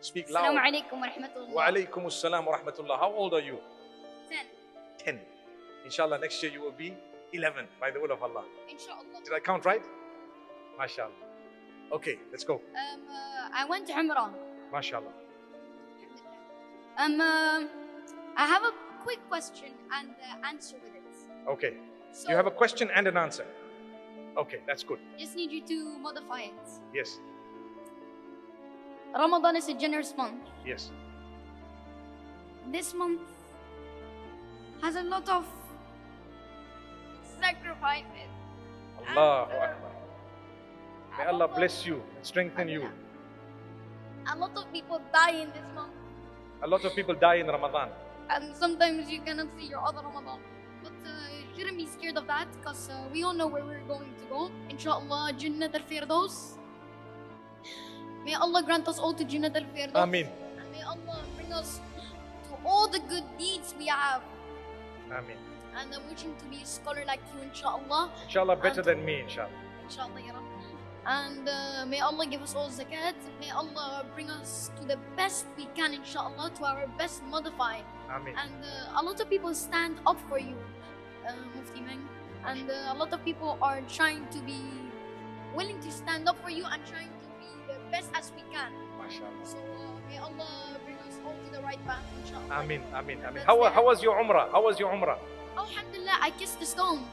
Speak loud. Assalamu alaikum wa rahmatullah. Wa alaikum assalam wa rahmatullah. How old are you? 10. 10. Inshallah, next year you will be 11 by the will of Allah. Inshallah. Did I count right? Mashallah. Okay, let's go. I went to Umrah. Mashallah. I have a quick question and answer with it. Okay. So, You have a question and an answer. Okay, that's good. just need you to modify it. Yes. Ramadan is a generous month. Yes. This month has a lot of sacrifices. Allahu Akbar. May Allah bless you and strengthen you. A lot of people die in this month. A lot of people die in Ramadan. And sometimes you cannot see your other Ramadan. But you shouldn't be scared of that because we all know where we're going to go. Inshallah, Jannat al-Firdaus. May Allah grant us all to Jannat al-Firdaus. Ameen. And may Allah bring us to all the good deeds we have. Ameen. And I'm wishing to be a scholar like you, inshallah. Inshallah, better than me, inshallah. Inshallah, ya Rabbi. And may Allah give us all zakat. May Allah bring us to the best we can, inshallah, to our best modified. Ameen. And a lot of people stand up for you, Mufti Menk. And a lot of people are trying to be willing to stand up for you and trying to be the best as we can. Mashallah. So may Allah bring us all to the right path, inshallah. Ameen, ameen, ameen. That's How it. was your Umrah? How was your Umrah? Alhamdulillah, I kissed the stone.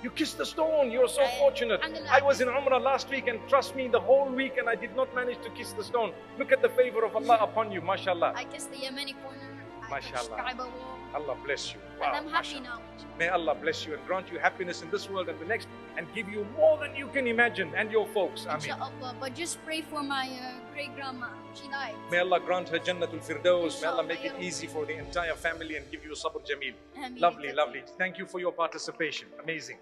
You kissed the stone. You're so fortunate. Alhamdulillah. I was in Umrah last week, and trust me, the whole week, and I did not manage to kiss the stone. Look at the favor of Allah upon you, mashallah. I kissed the Yemeni corner. I touched Mashallah. Kaaba wall. Allah bless you. And Wow, I'm happy mashallah. now. May Allah bless you and grant you happiness in this world and the next, and give you more than you can imagine, and your folks. Ameen. Inshallah. But just pray for my great grandma. She died. May Allah grant her Jannatul Firdaus. May Allah Inshallah, make it ya easy for the entire family and give you a sabr jameel. Ameen. Lovely, lovely. Thank you for your participation. Amazing.